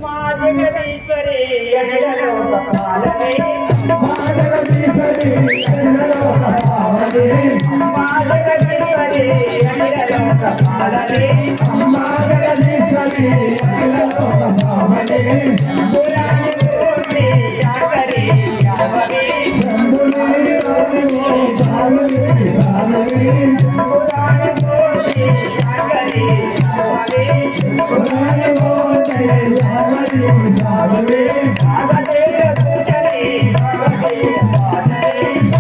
మా జగదీశ్వరి ఎండలో పాలనే మా జగదీశ్వరి ఎండలో పాలనే మా జగదీశ్వరి ఎండలో పాలనే మా జగదీశ్వరి ఎండలో పాలనే పురాణి కోటి శాకరి యావరి పురాణి కోటి శాకరి యావరి పురాణి కోటి శాకరి యావరి పురాణి కోటి యావరి యావరి ఆగదేశ సూచని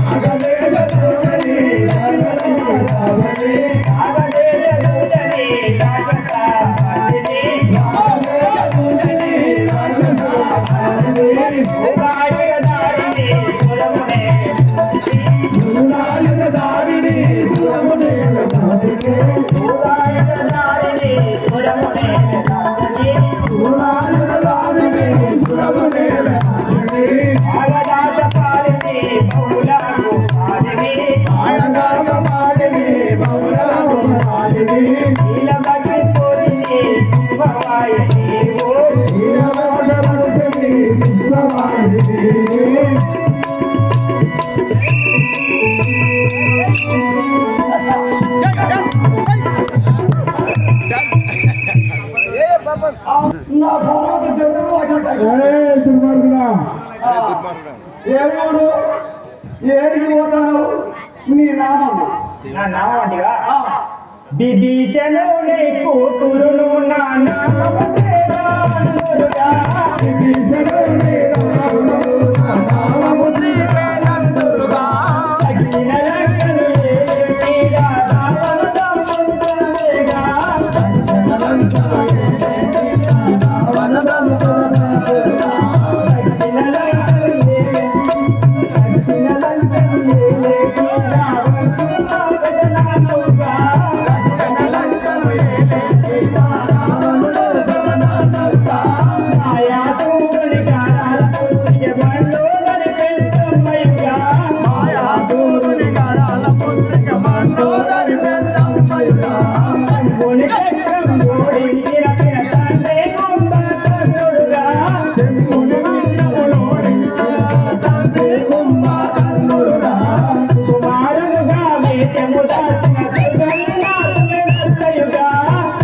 ఆగదేశ సూచని యావరి ఆగదేశ సూచని రాజస పతిని ఆగదేశ సూచని రాజస పతిని ఉగాయుగ దారిని పురమునే ఉగాయుగ దారిని పురమునే ఉగాయుగ దారిని పురమునే ఆయదాస పాలిని బహుళాగు పాలిని ఆయదాస పాలిని బహుళాగు పాలిని నీలమతి పోలిని శుభవాయి నీవు నీలమతి శుభవాయి నీవు నా తర్వాత ఏమూరు ఏడికి పోతాను నీ నామం నా నామం అంటేగా బిభీషణు నీ కూతురును నా నామము శ్రీరాముడుగా బిభీషణు నీ కూతురును నా నామము శ్రీరాముడుగా అగ్గిన లంకను ఏలిగా రావణ దమ్ముందరవేగా అగ్గిన లంకను ఏలిగా రావణ దమ్ముందరవేగా అగ్గిన లంకను ఏలిగా అగ్గిన లంకను ఏలిగా రావణ దమ్ముందరవేగా అగ్గిన లంకను ఏలిగా రావణ దమ్ముందరవేగా మాయాదూరుని గారాలకు శ్రీయమండో మరి పెద్దమ్మయ్యగా మాయాదూరుని గారాల పుత్రిక మండో మరి పెద్దమ్మయ్యగా చెంబుని చక్రం జోడించిన తండ్రి కుంభ కర్ణుడుగా చెంబుని చక్రం తండ్రి కుంభ కర్ణుడుగా కుమారుడుగా వేచము దాచిన సుగంధినాథుడుగా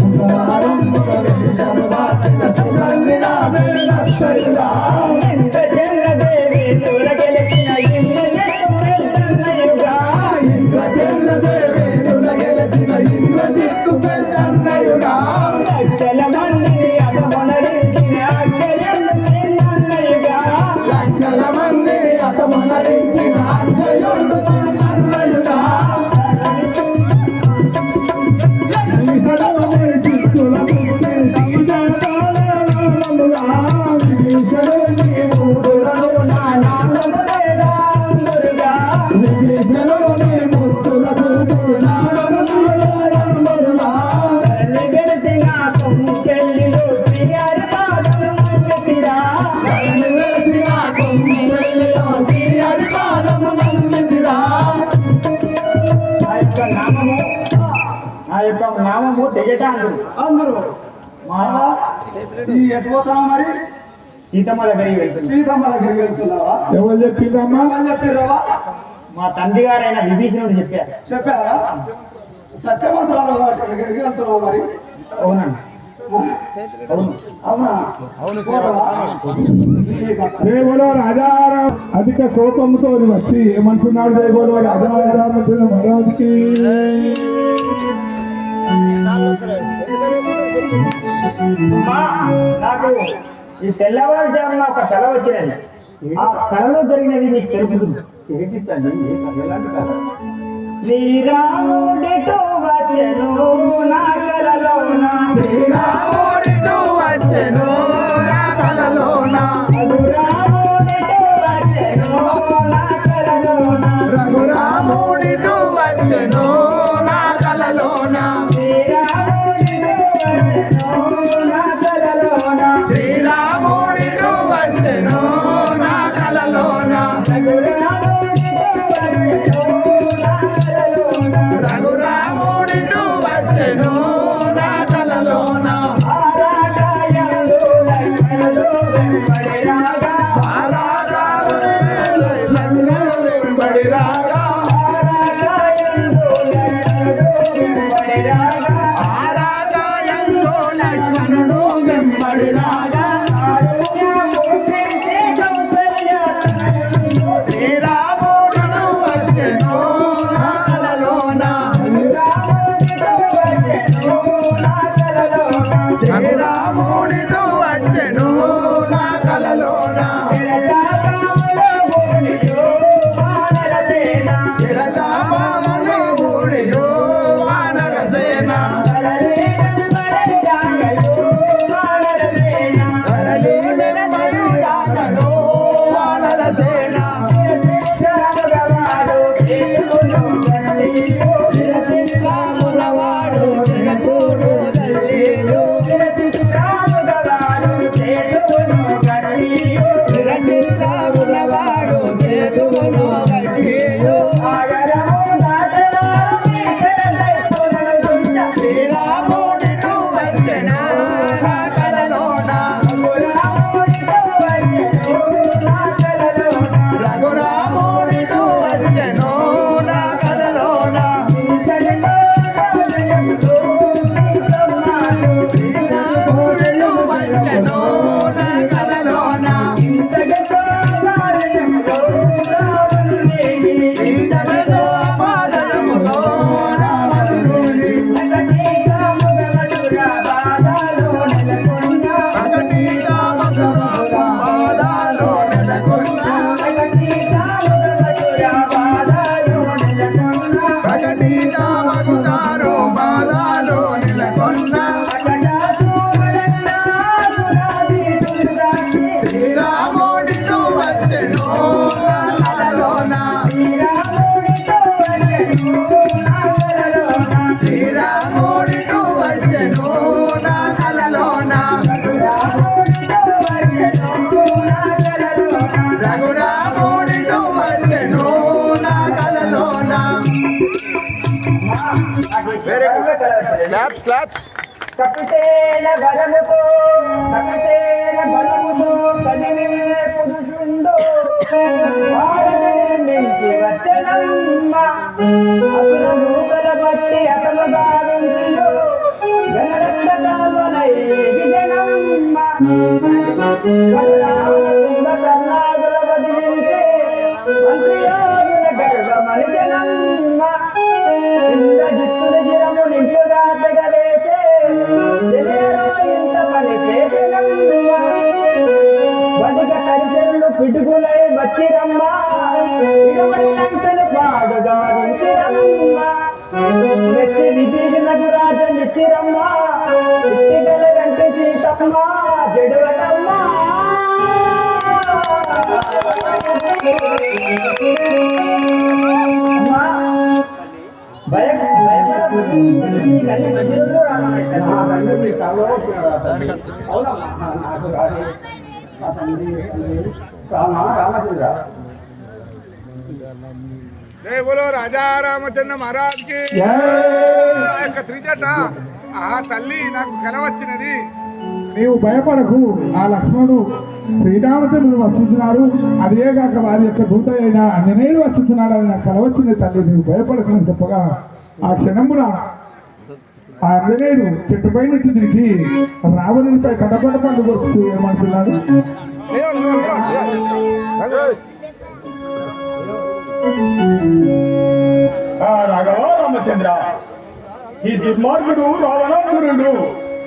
కుమారుడుగా వేచము దాచిన సుగంధినాథుడుగా ఇంద్రజనదేవి తుల గెలిచిన ఇంద్రజిత్తు పెద్దన్నయుగా ఇంద్రజనదేవి తుల గెలిచిన ఇంద్రజిత్తు పెద్దన్నయుగా లక్షల మందిని అతమొనరించిన అక్షయుడు చిన్నన్నయుగా లక్షల మందిని అతమొనరించిన అక్షయుడు చిన్నన్నయుగా ఆ యొక్క నామము తెగటాండు అందరూ ఎటు పోతావా మరి సీతమ్మ దగ్గరికి వెళ్తున్నా సీతమ్మ దగ్గరికి వెళ్తున్నావా ఎవరు చెప్పిరమ్మా చెప్పిర్రవా మా తండ్రి గారైన విభీషణుడు చెప్పారా సత్యవంతురాలు దగ్గరికి వెళ్తున్నావు మరి అవునండి జయగోలో రాజారాం అధిక కోపంతో వచ్చి ఏమంటున్నాడు జయగోలో రాజారామచంద్ర మహారాజుకి నాకు ఈ తెల్లవారుజామున ఒక కళ వచ్చినది ఆ కళలో జరిగినది మీకు తెలుపుతుంది తెలిపిస్తండి ఎలాంటి కళ శ్రీరాముడితో వచ్చెను నా కలలోన శ్రీరాముడితో వచ్చెను నా కలలోన రఘురాముడితో వచ్చెను నా కలలోన రఘురాముడితో వచ్చెను నా కలలోన శ్రీరాముడితో వచ్చెను నా కలలోన రఘురాముడితో వచ్చెను నా కలలోన రఘురా శ్రీరాముడిటు వచ్చెను నా కలలోన రఘురాముడిటు వచ్చెను నా కలలోన. Very good, claps claps. కపితేన బలముతో కదిలిన పురుషుండు భారతి నిర్మించి వచ్చనమ్మ అసురము బలపట్టి అతను గావించియో గణరత్నకాల్వనై గిజనమ్మ కరుణాగుల వదిలించి మంత్రియోగుల గర్వమనిచనమ్మ ఇంద్రజిత్తుల శిరము నింపుగా తెగవేసే ఇంత పని చేసినమ్మ బడిగ తరిచెల్లు పిడుగులై వచ్చిరమ్మ ఇడుబడి లంకలు పాడుగా ఉంచిరమ్మ మెచ్చి విభీషణకు రాజ నిచ్చిరమ్మ ఇట్టిగల గంటి సీతమ్మ జడువటమ్మ రామచంద్ర జై బోలో రాజా రామచంద్ర మహారాజ్ కి త్రిజట. ఆ తల్లి నాకు కల వచ్చినది. నీవు భయపడకు, ఆ లక్ష్మణుడు శ్రీరామచంద్రుడు వస్తున్నాడు, అదేగాక వారి యొక్క దూత అయిన ఆంజనేయుడు వస్తున్నాడు అని నాకు కల వచ్చింది తల్లి, నీవు భయపడకు అని చెప్పగా ఆ క్షణమున ఆ ఆంజనేయుడు చెట్టుపై నుంచి దిగి రావణునిపై కడపడ పండు కొడుతూ ఏమంటున్నాడు, రాఘవ రామచంద్ర, ఈ దుర్మార్గుడు రావణాసురుడు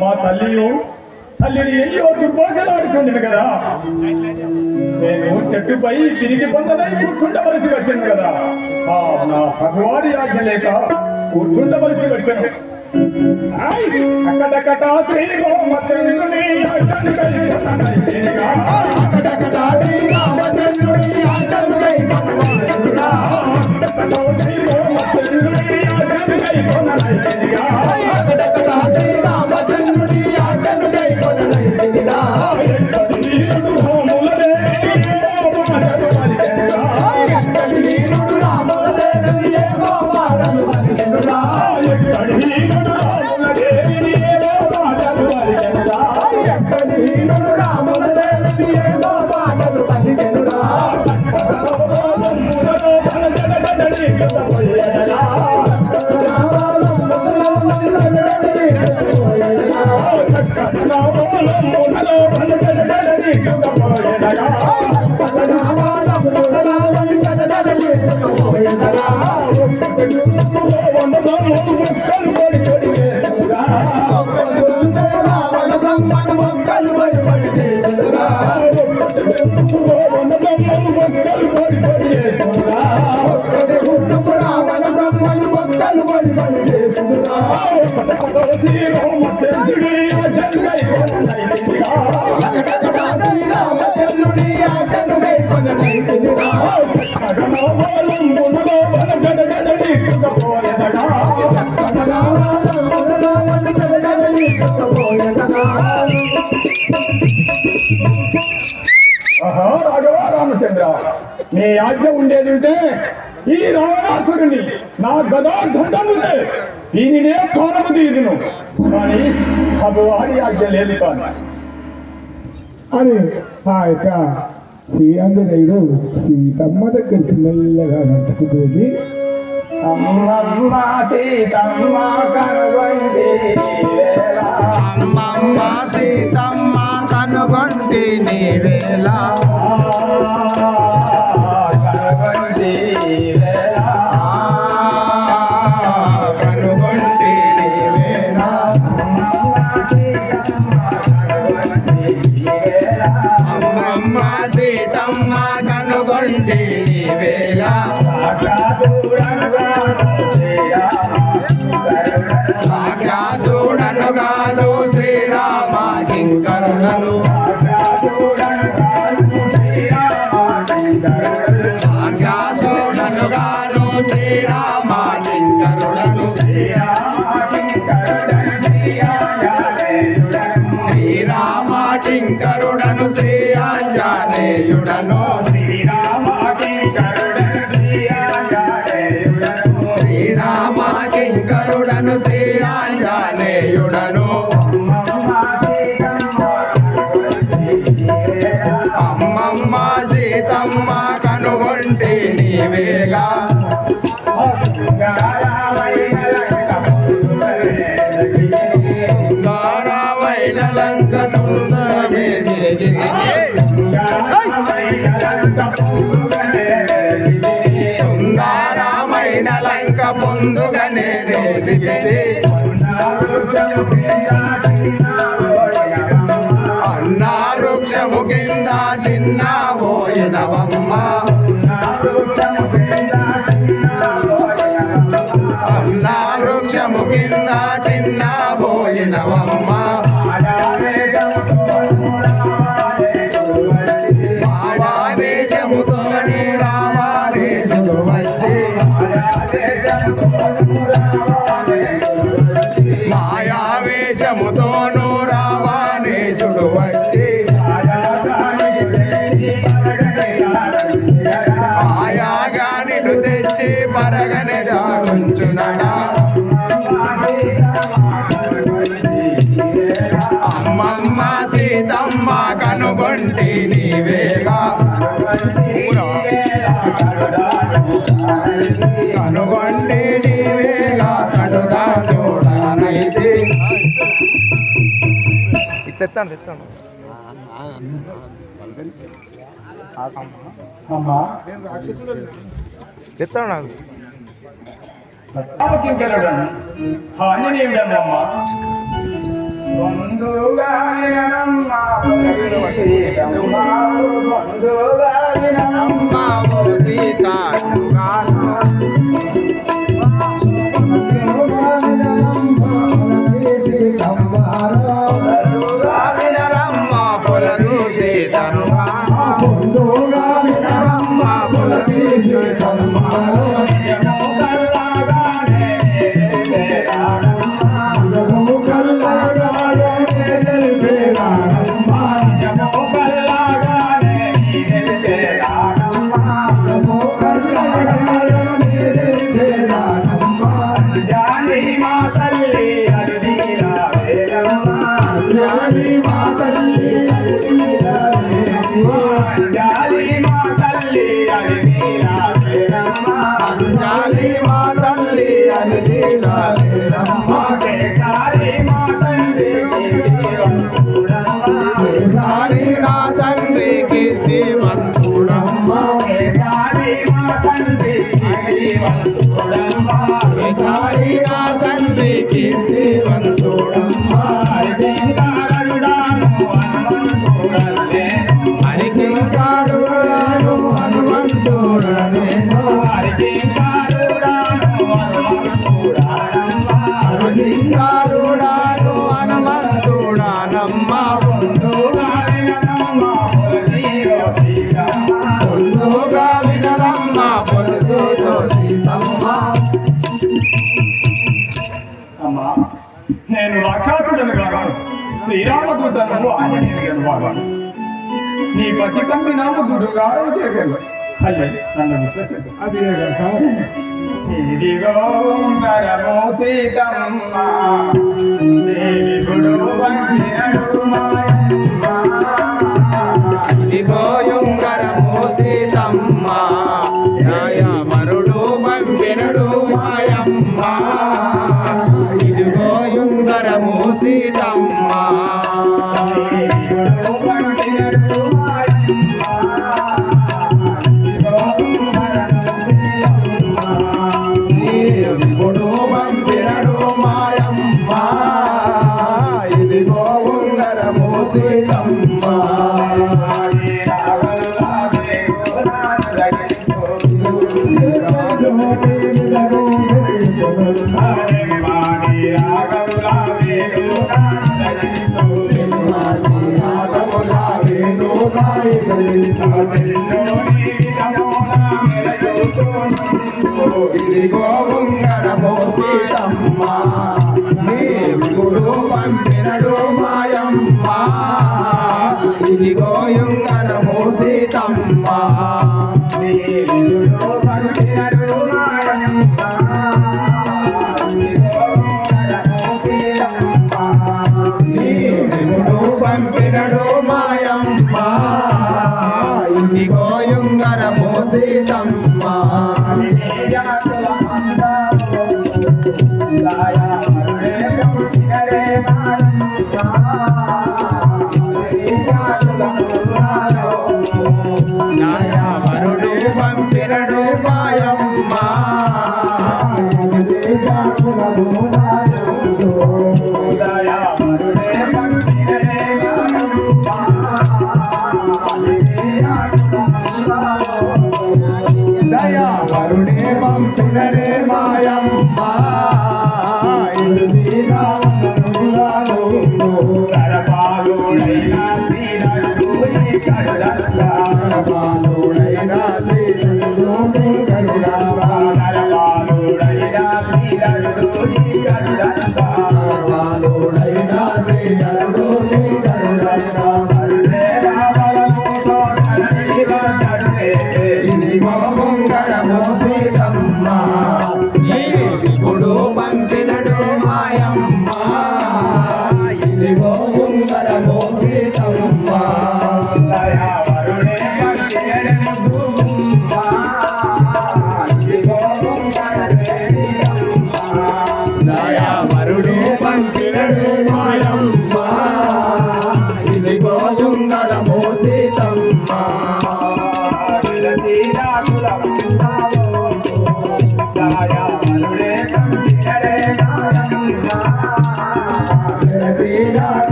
మా తల్లిని ఎన్నో దుర్భోషలాడుతుండను కదా. నేను చెట్టుపై తిరిగి పొందనై కూర్చుండవలసి వచ్చాను కదా. నా భగవాడి ఆజ్ఞ లేక కూర్చుండవలసి వచ్చాను. అక్కడక్కడ శ్రీరామచంద్రుని రాఘవ రామచంద్ర, నీ ఆజ్ఞ ఉండేది ఉంటే ఈ రావణాసురుని నా గదా దండముంటే దీనినే కాలము తీరును, కానీ భగవాడి ఆజ్ఞ లేదు కానీ అని ఆ యొక్క శ్రీ ఆంజనేయుడు సీతమ్మ దగ్గరికి మెల్లగా నడుచుకుపోయి అమ్మమ్మ సీతమ్మ కనుగొంటి అమ్మమ్మ సీతమ్మ కనుగొంటి నీవేళ కనుగొంటి కనుగొంటి నీవేళ అమ్మమ్మ సీతమ్మ కనుగొంటి నీవేళ సాక్షాత్తుడనుగాను శ్రీరామ కింకరుణను సాక్షాత్తుడనుగాను శ్రీరామ కింకరుణను శంకరుడను శ్రీ ఆంజనేయుడను అమ్మమ్మ సీతమ్మ కనుగొంటి నీవేగా గారావైన లంక సుందరి సుందరమైన లంక పొందుగనే అన్నా వృక్షము కింద చిన్న పోయినవమ్మ అన్నా వృక్షము కింద చిన్న పోయినవమ్మ మాయావేశముతోనే రామాదేశుడు వచ్చి మాయావేశముతోనూ రామాదేశుడు వచ్చి మాయాగానిను తెచ్చి పరగని దాగుంచునడా అమ్మమ్మ సీతమ్మ కనుగొంటి నీవేగా కనుగొంటి నీవేగా కడుదా చూడనైతే తెత్తాను అమ్మా తెత్తాను నాకు రామకింకరుడను ఆంజనేయుడమ్మా తండ్రి కీర్తివంతుడమ్మా సారి నా తండ్రి కీర్తివంతుడమ్మా హరికింకారుడను హనుమంతుడనేను హరికింకారుడాను హనుమంతుడానమ్మా పొందుగా వినరమ్మ పొలుసుతో సీతమ్మ అమ్మా నేను రాక్షసుడను కాను శ్రీరామదూతను ఆంజనేయుడు వాడు నీ పతి కంటి నామకుడు గారవ చేయగలరు అయ్యే నన్ను విశ్వసించు అది ఇదిగో కరమో సీతమ్మ దేవుడు వంచినడు మాయమ్మ ఇదిగోయుంగరము సీతమ్మ న్యాయమరుడు పంపినడు మాయమ్మ ఇదిగోయుంగరము సీతమ్మ దేవుడు పంపినడు మాయమ్మ ఇదిగో ఉంగరము సీతమ్మ ఇదిగో ఉంగరము సీతమ్మ దేవుడు పంపినడు మాయమ్మ ఇదిగో ఉంగరము సీతమ్మ దేవుడు పంపినడు మాయమ్మ సీతమ్మ వరుడు పంపినడు మాయమ్మ దయా వరుడే పంపినడే మాయమ్మ సీతమ్మ ఇప్పుడు పంపినడు మాయమ్మ ఇదిగో ఉంగరము సీతమ్మ దయావరుడే పంపినడు మాయమ్మ ఇదిగో ఉంగరము సీతమ్మ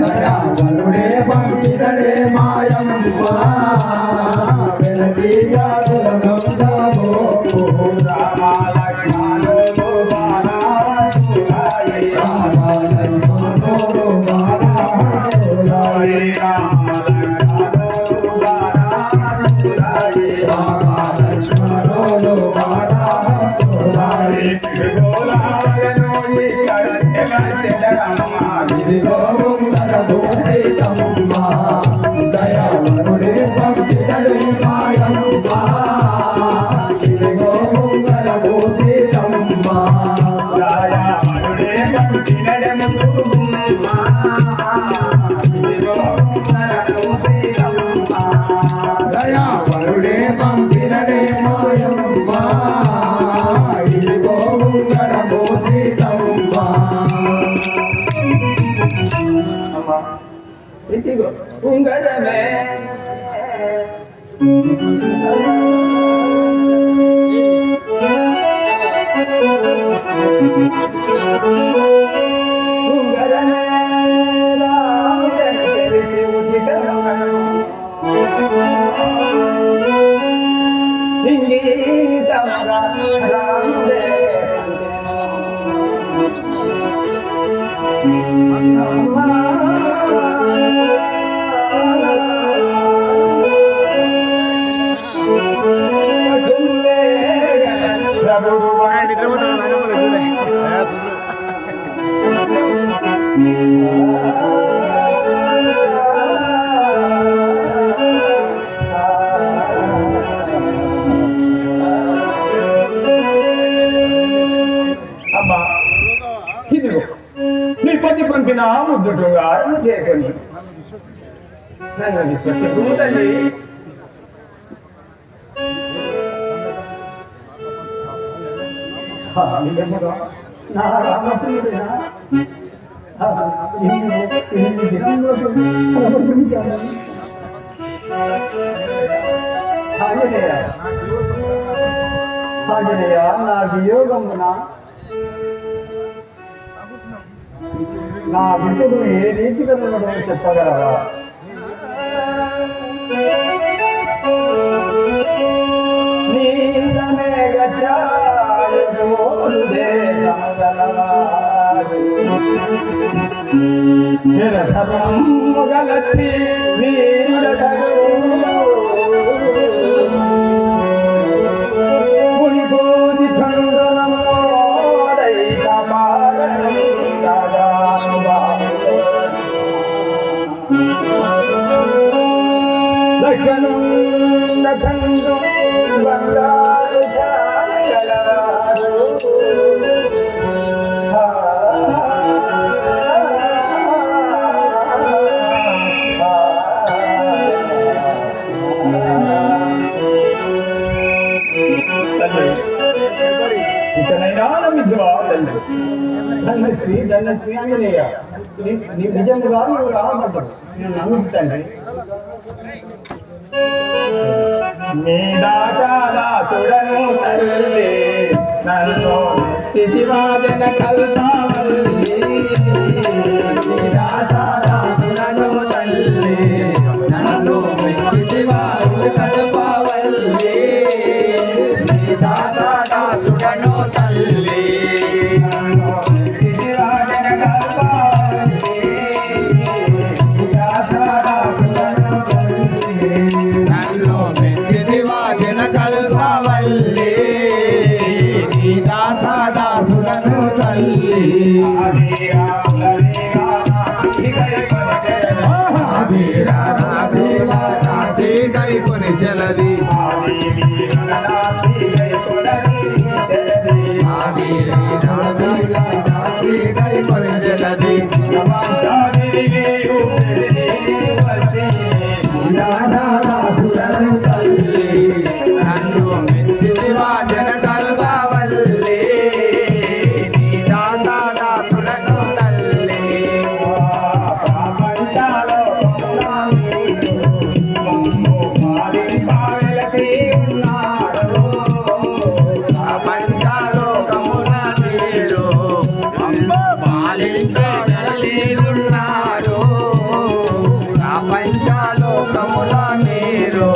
దయావరుడే పంపినడే మాయమ్మ దయావరుడే పంపినడే మాయమ్మ ఇదిగో ఉంగరము సీతమ్మ దయావరుడే పంపినడే మాయమ్మ ఇదిగో ఉంగరము సీతమ్మ ఇదిగో ఉంగరమే అమ్మా ఇదిగో నీ పతి పంపిన ముద్దుగా చేయకండి నన్ను తీసుకొచ్చి తల్లి నా వియోగమున నా బిడ్డకు ఏ రీతిగా ఉండడం చెప్పగలరా? గలతి గుణిపోది లక్షణం బంగారు ఇకనైనా నమ్మించవా తల్లి. ధనశ్రీ ఆంజనేయ నిజంగా నువ్వు రావమంటాడు నేను నమ్ముతాను. నీ దాసాదాసుడను తల్లి నన్ను చితివాదన కల్పవల్లి. దాసాదాసుడను తల్లి నన్ను మెచ్చితివారు కల్పవల్లి. దాసాదాసుడను తల్లి నన్ను చితివాదన కల్పవల్లి. దాసాదాసుడను తల్లి నన్ను మెచ్చితివా జన కల్పవల్లి. నీ దాసాదాసుడను తల్లి నాటి గైపుని చెలది నాటి గైపుని చెలది దాసాదాసుడను తల్లి నన్ను మెచ్చితివా జన కల్పవల్లి. నీ దాసాదాసుడను తల్లి పంచాలోకముల నీడు పాలించగలి ఉన్నాడు. పంచాలోకముల నీరు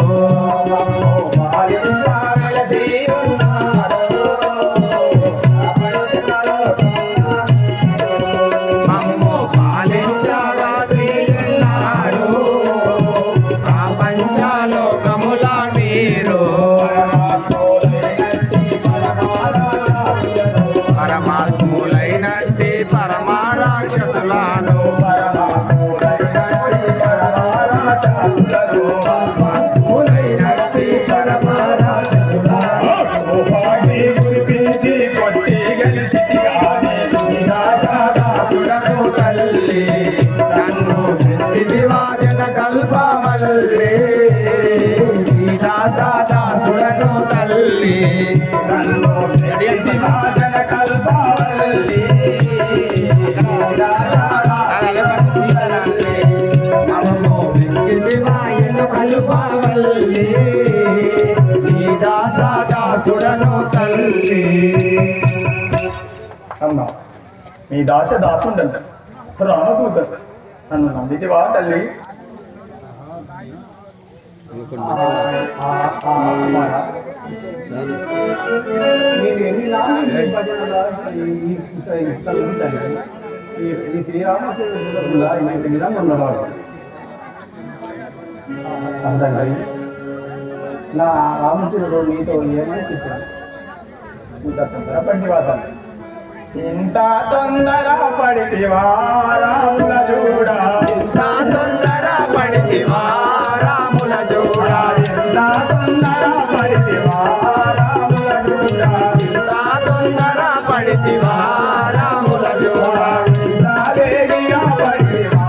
మమ్ము పాలించగలి ఉన్నాడు. పంచాలోకముల నీరు పరమాత్ములైనట్టి పరమారాక్షసులను పరమాత్ములైనట్టి దాసుడను తల్లి నన్ను మెచ్చితివా జన కల్పవల్లి. దాసుడను తల్లి నన్ను చితివాదన కల్పవల్లి. కల్పవల్లి. నీ దాసుడను తల్లి అమ్మా నీ దాసుండంట రామదూత నన్ను నమ్మితివా తల్లి. నేను ఎన్ని నాలుగు ఈ శ్రీరామచంద్రుల ఇలాంటి విధంగా ఉన్నవాడు అర్థం కాదు. నా రామచంద్రుడు నీతో ఏమని చెప్పాను ఇంత తొందరపడి వాతాను ఇంత తొందర పడితివా రాముల చూడా. ఇంత తొందర పడితివా రాముల చూడా. ఇంత తొందర పడితివా రాముల చూడా. ఇంత తొందర పడితివా రాముల చూడా. వేగిరా పడితివా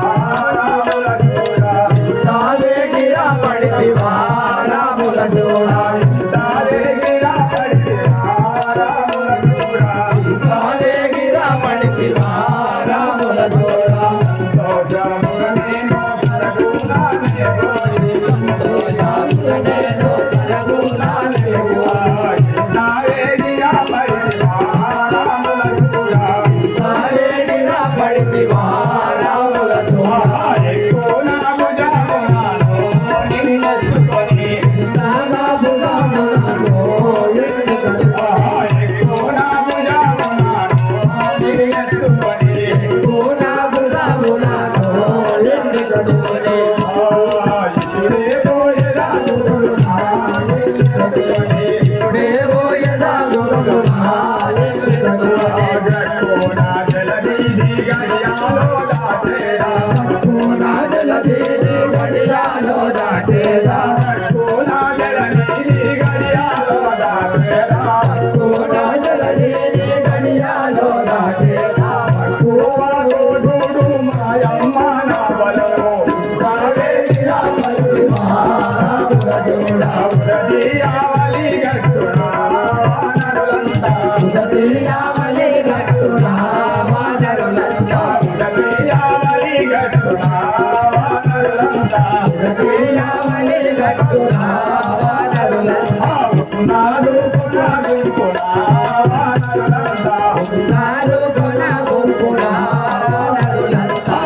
రాముల చూడా. తావేగిరా పడితివా రాముల చూడా. వేగిరా పడితివా రాముల చూడా. తావేగిరా పడితివా రాముల చూడా. సంతోషముగా నేను సరగుణాన్ని వేగిరా పడితివా రాముల చూడా. తావేగిరా పడితివా రాముల చూడా. గడియాలో దాటేదా గడియాలో దాటేదా చూడా యావలి గట్టునా వానరులంతా యావలి గట్టునా వానరులంతా యావలి గట్టునా వానరులంతా ఉన్నారు గుణ గుంపున వానరులంతా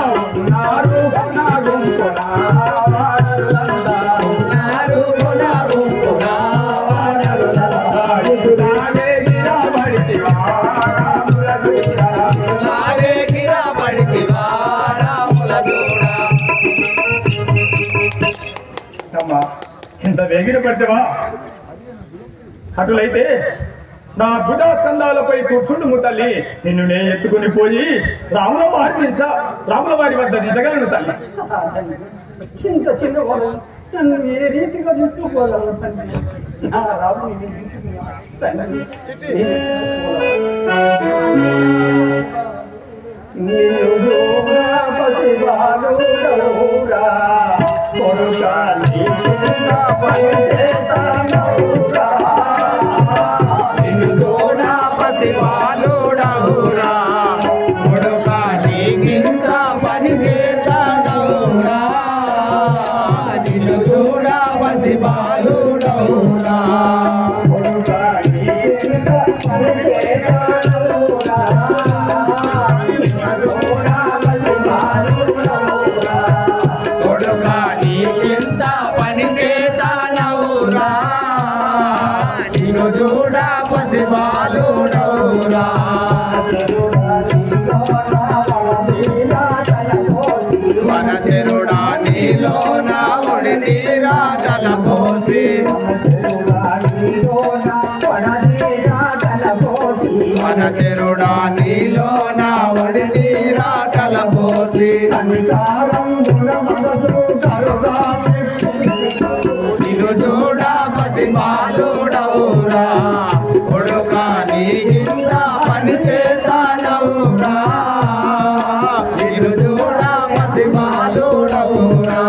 ఉన్నారు గుణ గుంపున వానరులంతా ఇటులాగే గిరా పడితివా రాముల దూరా లాగే గిరా పడితివా రాముల దూడ అమ్మా ఇంత వేగిన పడితేవా అటులైతే నా భుజా స్కంధాలపై కూర్చుండు తల్లి నిన్ను నేను ఎత్తుకుని పోయి రాముల వారి వద్ద దిగలను తల్లి ఇంత చిన్న వాళ్ళు నన్ను ఏ రీతిగా తీసుకుపోగలను తండ్రి నా రాముని తండ్రి పసిబాలుడవురా కొడుకా నీకింత పని చేతనవురా నిన్ను కూడా పసిబాలుడవురా కొడుకా నీకింత పని చేతనవురా కొడుకా నీకింత పని చేతనవురా నిన్ను చూడ పసిబాలుడవురా వనచెరుడా నీలో నా ఒడి నీరా తలపోసి వనచెరుడా నీలో నా ఒడి నీరా తలపోసి నిన్ను చూడ పసిబాలుడవురా కొడుకా నీకింత పని చేతనవురా నిన్ను చూడ పసిబాలుడవురా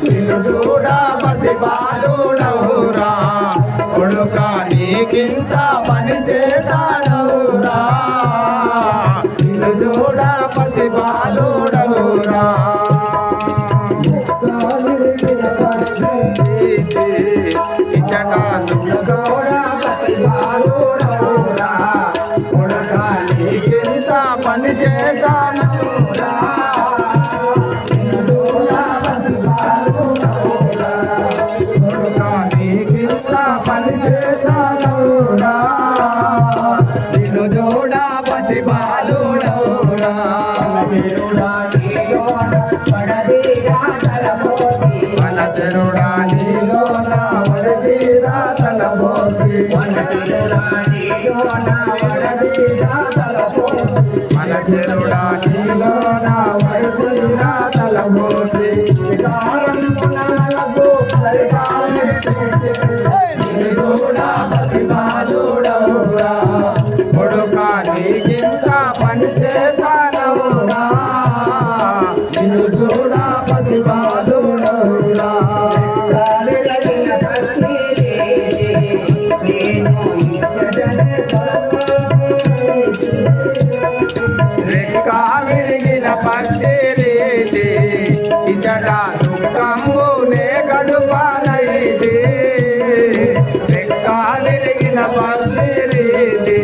నిన్ను చూడ పసిబాలుడవురా కొడుకా నీకింత పని చేతనవురా నిన్ను చూడ పసిబాలుడవురా ఇచ్చట పసిబాలుడవురా కొడుకా నీకింత పని చేతనవురా కొడుకా నీకింత పని చేతనవురా నిన్ను చూడ పసిబాలుడవురా వనచెరుడా నీలో నా వడదీరా తలపోసి వనచెరుడా నీలో నా వడదీరా తలపోసి కూడా పసిబాలుడవురా కొడుకా నీకింత పని చేతనవురా నిన్ను కూడా పసిబాలుడవురా రెక్కా విరిగిన పక్షి రీతి ఇచట దుఃఖంబునే గడుపనైది రెక్కా విరిగిన పక్షి రీతి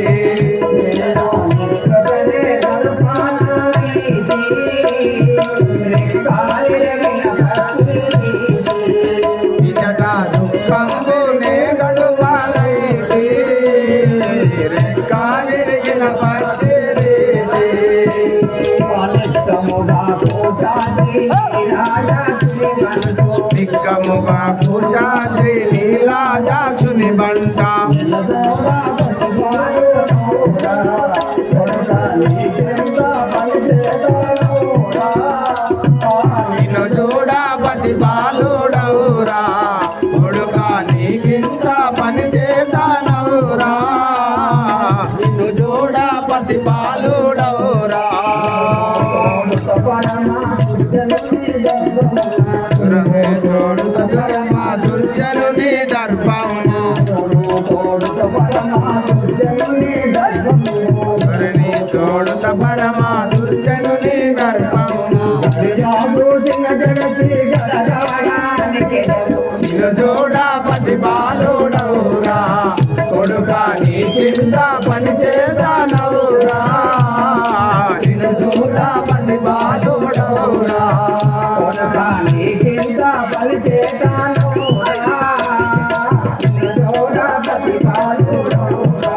ఇచట దుఃఖంబునే గడుపనైది రెక్కా విరిగిన పక్షి రీతి నిక్కముగా కుశాద్రి నీలాజాక్షుని బంట నిన్ను చూడ పసిబాలుడవురా కొడుకా నీకింత పని చేతనవురా నిన్ను చూడ పసిబాలుడవురా దుర్జనుని దర్పమున ధరణి తోడుత పరమా దుర్జనుని దర్పమున జోడా పసి బాలుడవురా కొడుకా నీ కింద పని చేస్తానవురా జోడా పసి బాలుడవురా కొడుకా నీ కింద పని చేస్తానవురా జోడా పసి బాలుడవురా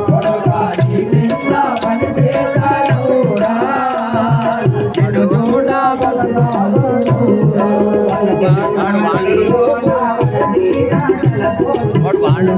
కొడుకా నీ కింద పని చేస్తానవురా జోడా పసి బాలుడవురా వాడు